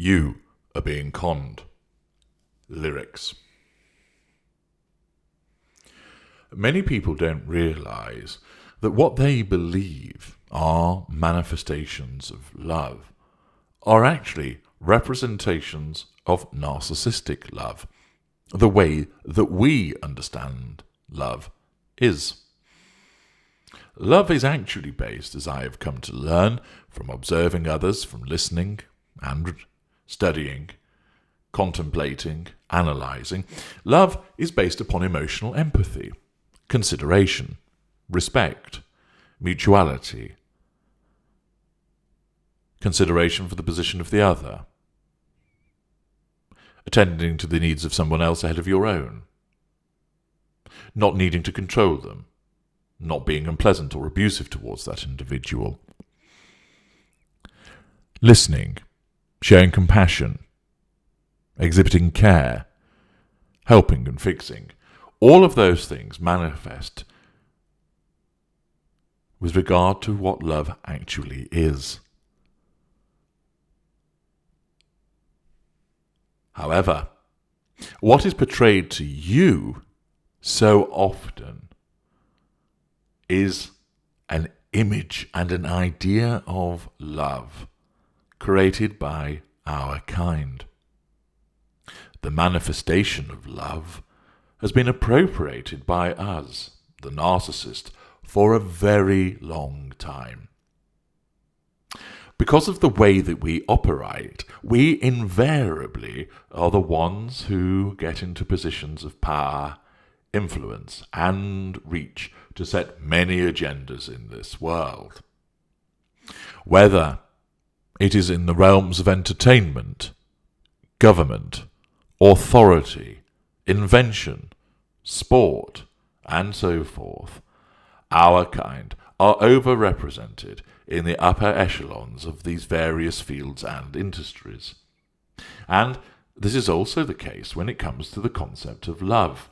You are being conned. Lyrics. Many people don't realise that what they believe are manifestations of love are actually representations of narcissistic love, the way that we understand love is. Love is actually based, as I have come to learn from observing others, from listening and studying, contemplating, analysing. Love is based upon emotional empathy, consideration, respect, mutuality, consideration for the position of the other, attending to the needs of someone else ahead of your own, not needing to control them, not being unpleasant or abusive towards that individual, listening, showing compassion, exhibiting care, helping and fixing. All of those things manifest with regard to what love actually is. However, what is portrayed to you so often is an image and an idea of love created by our kind. The manifestation of love has been appropriated by us, the narcissist, for a very long time. Because of the way that we operate, we invariably are the ones who get into positions of power, influence, and reach to set many agendas in this world. Whether it is in the realms of entertainment, government, authority, invention, sport, and so forth, our kind are overrepresented in the upper echelons of these various fields and industries. And this is also the case when it comes to the concept of love.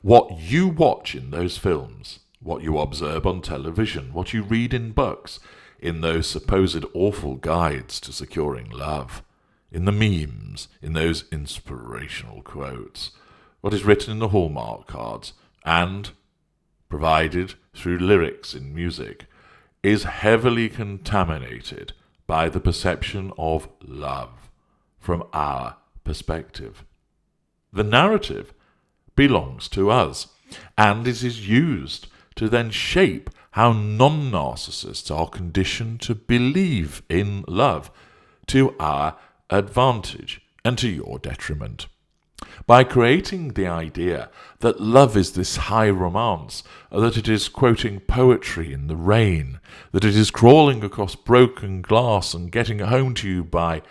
What you watch in those films, what you observe on television, what you read in books, in those supposed awful guides to securing love, in the memes, in those inspirational quotes, what is written in the Hallmark cards, and provided through lyrics in music, is heavily contaminated by the perception of love from our perspective. The narrative belongs to us, and it is used to then shape how non-narcissists are conditioned to believe in love to our advantage and to your detriment. By creating the idea that love is this high romance, that it is quoting poetry in the rain, that it is crawling across broken glass and getting home to you by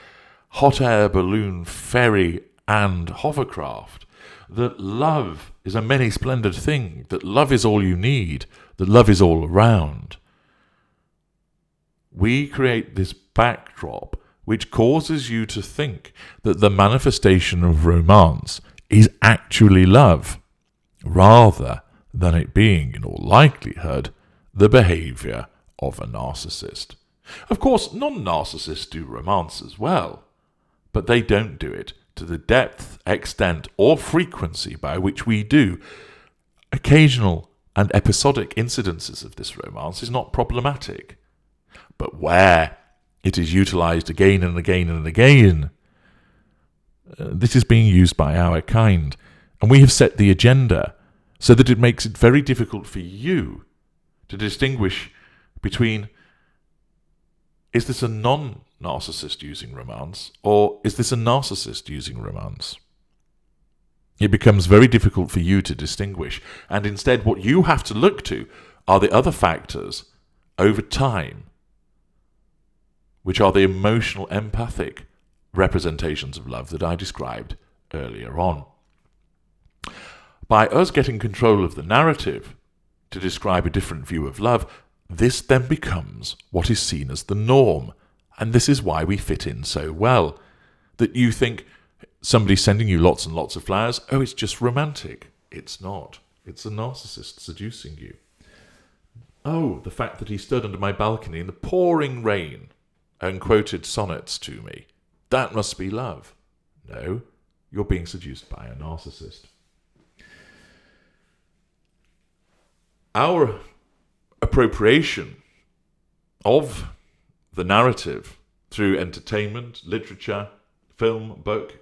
hot air balloon, ferry and hovercraft, that love is a many splendid thing, that love is all you need, that love is all around. We create this backdrop which causes you to think that the manifestation of romance is actually love, rather than it being, in all likelihood, the behaviour of a narcissist. Of course, non-narcissists do romance as well, but they don't do it to the depth, extent, or frequency by which we do. Occasional and episodic incidences of this romance is not problematic, but where it is utilised again and again and again, this is being used by our kind, and we have set the agenda so that it makes it very difficult for you to distinguish between, is this a non-narcissist using romance, or is this a narcissist using romance? It becomes very difficult for you to distinguish, and instead what you have to look to are the other factors over time, which are the emotional, empathic representations of love that I described earlier on. By us getting control of the narrative to describe a different view of love, this then becomes what is seen as the norm, and this is why we fit in so well. That you think somebody sending you lots and lots of flowers, oh, it's just romantic. It's not. It's a narcissist seducing you. Oh, the fact that he stood under my balcony in the pouring rain and quoted sonnets to me. That must be love. No, you're being seduced by a narcissist. Our appropriation of the narrative through entertainment, literature, film, book,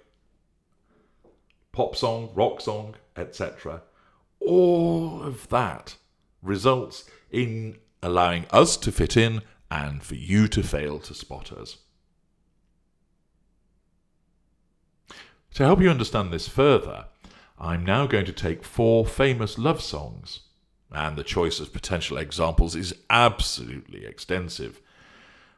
pop song, rock song, etc., all of that results in allowing us to fit in and for you to fail to spot us. To help you understand this further, I'm now going to take 4 famous love songs, and the choice of potential examples is absolutely extensive.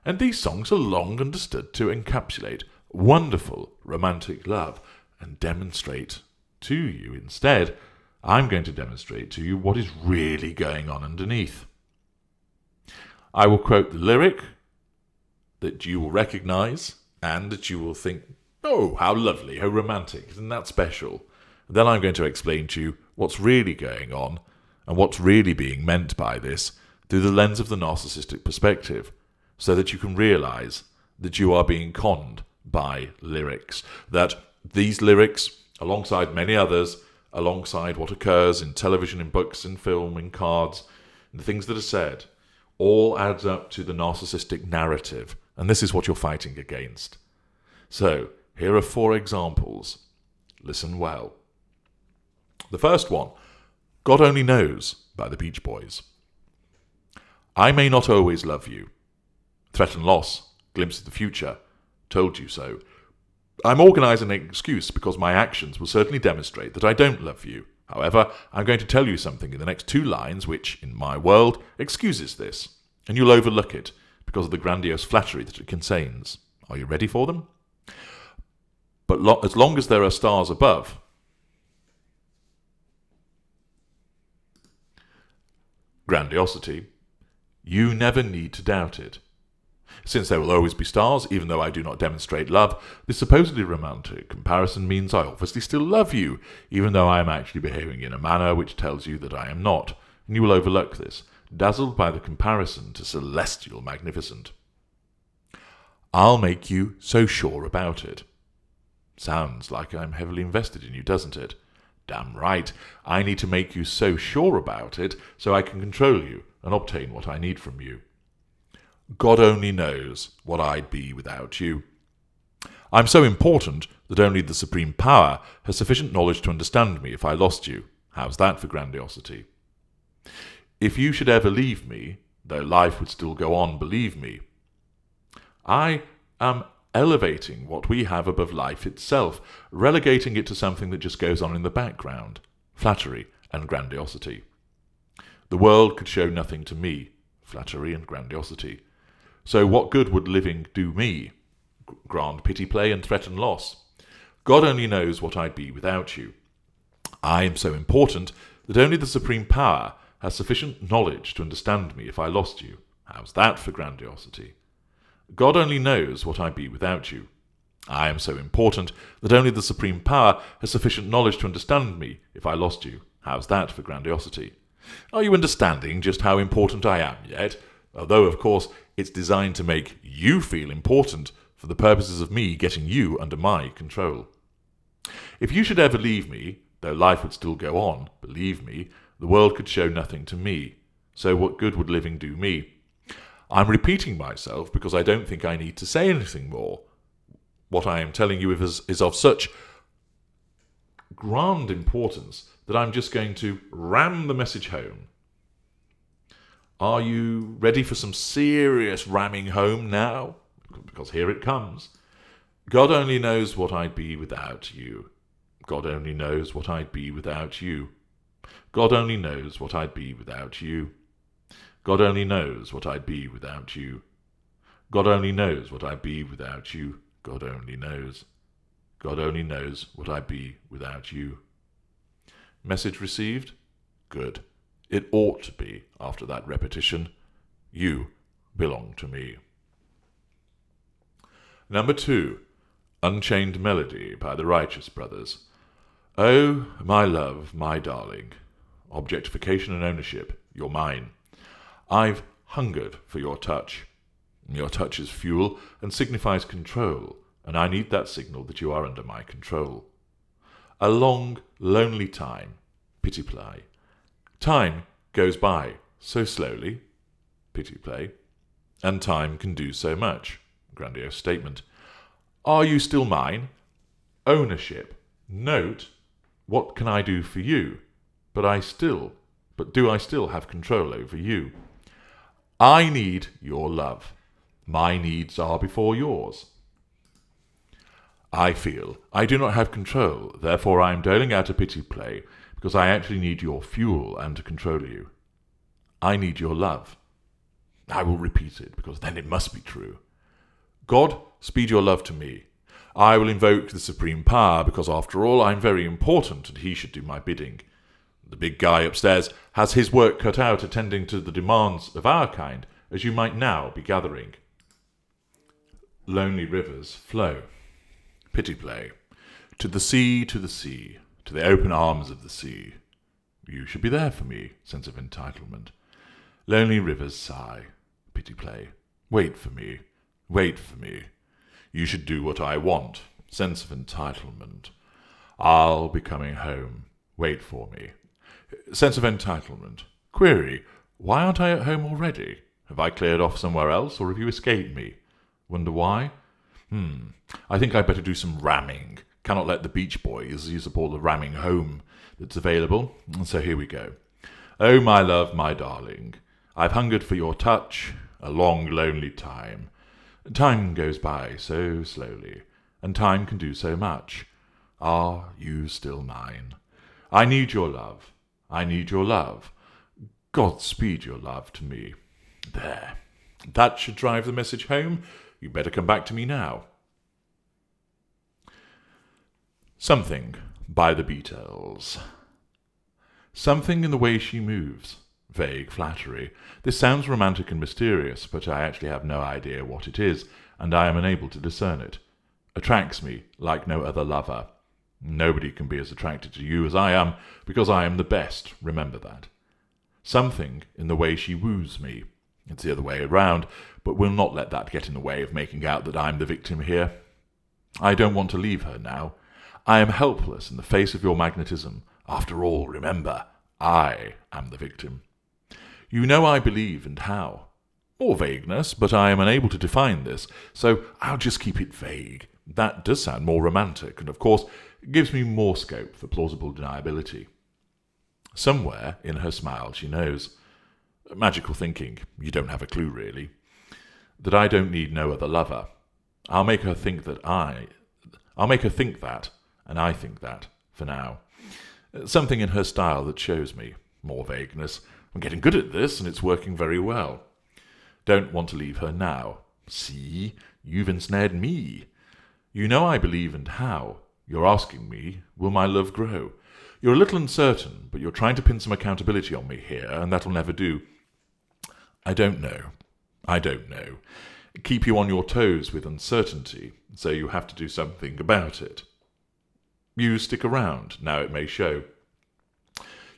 And these songs are long understood to encapsulate wonderful romantic love and demonstrate to you instead. I'm going to demonstrate to you what is really going on underneath. I will quote the lyric that you will recognise and that you will think, oh, how lovely, how romantic, isn't that special? And then I'm going to explain to you what's really going on and what's really being meant by this through the lens of the narcissistic perspective, so that you can realise that you are being conned by lyrics, that these lyrics, alongside many others, alongside what occurs in television, in books, in film, in cards, and the things that are said, all adds up to the narcissistic narrative, and this is what you're fighting against. So, here are 4 examples. Listen well. The first one, God Only Knows by the Beach Boys. I may not always love you. Threaten loss, glimpse of the future, told you so. I'm organising an excuse because my actions will certainly demonstrate that I don't love you. However, I'm going to tell you something in the next 2 lines which, in my world, excuses this, and you'll overlook it because of the grandiose flattery that it contains. Are you ready for them? But as long as there are stars above, grandiosity, you never need to doubt it. Since there will always be stars, even though I do not demonstrate love, this supposedly romantic comparison means I obviously still love you, even though I am actually behaving in a manner which tells you that I am not, and you will overlook this, dazzled by the comparison to celestial magnificent. I'll make you so sure about it. Sounds like I'm heavily invested in you, doesn't it? Damn right, I need to make you so sure about it so I can control you and obtain what I need from you. God only knows what I'd be without you. I'm so important that only the Supreme Power has sufficient knowledge to understand me if I lost you. How's that for grandiosity? If you should ever leave me, though life would still go on, believe me, I am elevating what we have above life itself, relegating it to something that just goes on in the background, flattery and grandiosity. The world could show nothing to me, flattery and grandiosity. So what good would living do me? Grand pity play and threaten loss. God only knows what I'd be without you. I am so important that only the Supreme Power has sufficient knowledge to understand me if I lost you. How's that for grandiosity? God only knows what I'd be without you. I am so important that only the Supreme Power has sufficient knowledge to understand me if I lost you. How's that for grandiosity? Are you understanding just how important I am yet? Although, of course, it's designed to make you feel important for the purposes of me getting you under my control. If you should ever leave me, though life would still go on, believe me, the world could show nothing to me. So what good would living do me? I'm repeating myself because I don't think I need to say anything more. What I am telling you is of such grand importance that I'm just going to ram the message home. Are you ready for some serious ramming home now? Because here it comes. God only knows what I'd be without you. God only knows what I'd be without you. God only knows what I'd be without you. God only knows what I'd be without you. God only knows what I'd be without you. God only knows. God only knows what I'd be without you. Message received? Good. It ought to be, after that repetition. You belong to me. Number 2, Unchained Melody by the Righteous Brothers. Oh, my love, my darling. Objectification and ownership, you're mine. I've hungered for your touch. Your touch is fuel and signifies control, and I need that signal that you are under my control. A long, lonely time, pity play. Time goes by so slowly, pity play, and time can do so much, grandiose statement. Are you still mine? Ownership. Note, what can I do for you? But do I still have control over you? I need your love. My needs are before yours. I feel I do not have control, therefore I am doling out a pity play, because I actually need your fuel and to control you. I need your love. I will repeat it, because then it must be true. God, speed your love to me. I will invoke the supreme power, because after all, I am very important, and he should do my bidding. The big guy upstairs has his work cut out attending to the demands of our kind, as you might now be gathering. Lonely rivers flow. Pity play. To the sea, to the open arms of the sea. You should be there for me, sense of entitlement. Lonely rivers sigh. Pity play. Wait for me. Wait for me. You should do what I want, sense of entitlement. I'll be coming home. Wait for me. Sense of entitlement. Query, why aren't I at home already? Have I cleared off somewhere else, or have you escaped me? Wonder why? I think I'd better do some ramming. Cannot let the Beach Boys use up all the ramming home that's available. So here we go. Oh, my love, my darling, I've hungered for your touch a long, lonely time. Time goes by so slowly, and time can do so much. Are you still mine? I need your love. I need your love. God speed your love to me. There. That should drive the message home. You better come back to me now. Something by the Beatles. Something in the way she moves. Vague flattery. This sounds romantic and mysterious, but I actually have no idea what it is, and I am unable to discern it. Attracts me like no other lover. Nobody can be as attracted to you as I am, because I am the best, remember that. Something in the way she woos me. It's the other way around, but we'll not let that get in the way of making out that I'm the victim here. I don't want to leave her now. I am helpless in the face of your magnetism. After all, remember, I am the victim. You know I believe, and how. More vagueness, but I am unable to define this, so I'll just keep it vague. That does sound more romantic, and of course gives me more scope for plausible deniability. Somewhere in her smile she knows. Magical thinking, you don't have a clue really. That I don't need no other lover. I'll make her think that, and I think that, for now. Something in her style that shows me. More vagueness. I'm getting good at this, and it's working very well. Don't want to leave her now. See, you've ensnared me. You know I believe, and how. You're asking me, will my love grow? You're a little uncertain, but you're trying to pin some accountability on me here, and that'll never do. I don't know. Keep you on your toes with uncertainty, so you have to do something about it. You stick around, now it may show.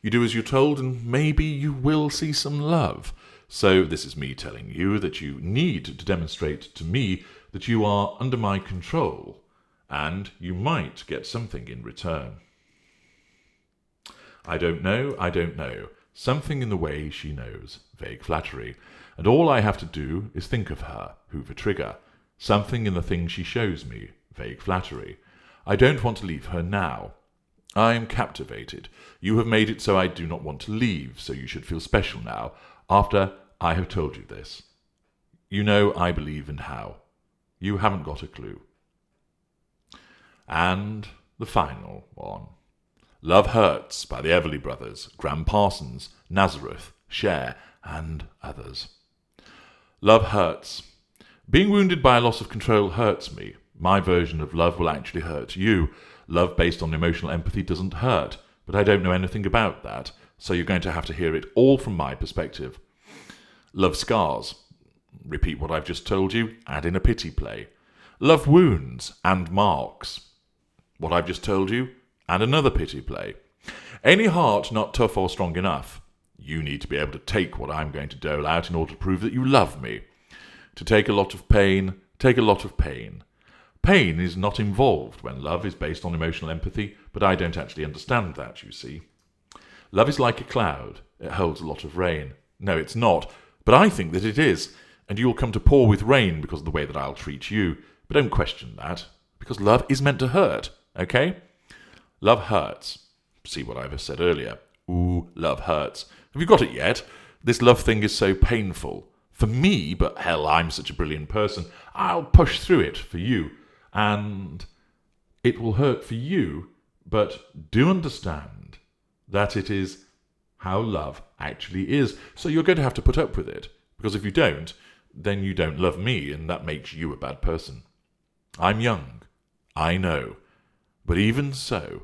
You do as you're told, and maybe you will see some love. So this is me telling you that you need to demonstrate to me that you are under my control, and you might get something in return. I don't know. Something in the way she knows. Vague flattery. And all I have to do is think of her. Hoover trigger. Something in the thing she shows me. Vague flattery. I don't want to leave her now. I am captivated. You have made it so I do not want to leave, so you should feel special now, after I have told you this. You know I believe, and how. You haven't got a clue. And the final one. Love Hurts by the Everly Brothers, Graham Parsons, Nazareth, Cher, and others. Love hurts. Being wounded by a loss of control hurts me. My version of love will actually hurt you. Love based on emotional empathy doesn't hurt, but I don't know anything about that, so you're going to have to hear it all from my perspective. Love scars. Repeat what I've just told you, add in a pity play. Love wounds and marks. What I've just told you, and another pity play. Any heart not tough or strong enough. You need to be able to take what I'm going to dole out in order to prove that you love me. To take a lot of pain, take a lot of pain. Pain is not involved when love is based on emotional empathy, but I don't actually understand that, you see. Love is like a cloud. It holds a lot of rain. No, it's not, but I think that it is, and you'll come to pour with rain because of the way that I'll treat you. But don't question that, because love is meant to hurt, okay? Love hurts. See what I've said earlier. Ooh, love hurts. Have you got it yet? This love thing is so painful. For me, but hell, I'm such a brilliant person. I'll push through it for you. And it will hurt for you, but do understand that it is how love actually is. So you're going to have to put up with it. Because if you don't, then you don't love me, and that makes you a bad person. I'm young. I know. But even so,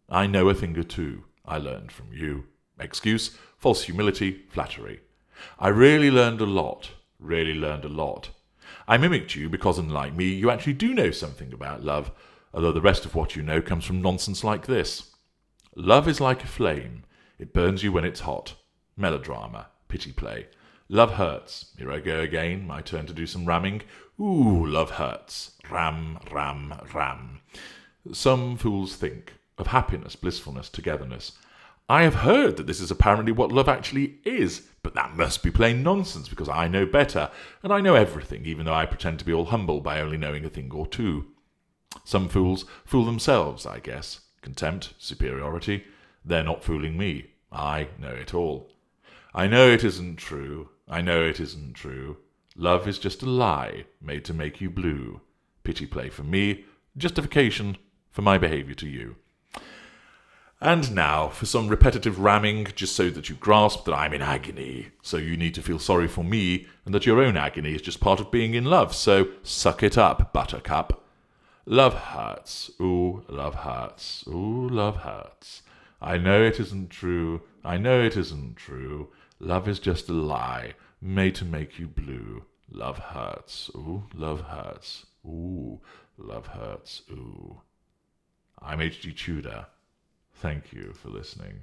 I know a thing or two I learned from you. Excuse, false humility, flattery. I really learned a lot. I mimicked you because, unlike me, you actually do know something about love, although the rest of what you know comes from nonsense like this. Love is like a flame. It burns you when it's hot. Melodrama, pity play. Love hurts. Here I go again, my turn to do some ramming. Ooh, love hurts. Ram, ram, ram. Some fools think of happiness, blissfulness, togetherness. I have heard that this is apparently what love actually is, but that must be plain nonsense because I know better, and I know everything, even though I pretend to be all humble by only knowing a thing or two. Some fools fool themselves, I guess. Contempt, superiority. They're not fooling me. I know it all. I know it isn't true. Love is just a lie made to make you blue. Pity play for me, justification for my behaviour to you. And now for some repetitive ramming, just so that you grasp that I'm in agony. So you need to feel sorry for me, and that your own agony is just part of being in love. So suck it up, buttercup. Love hurts. Ooh, love hurts. Ooh, love hurts. I know it isn't true. Love is just a lie made to make you blue. Love hurts. Ooh, love hurts. Ooh, love hurts. Ooh. I'm H.G. Tudor. Thank you for listening.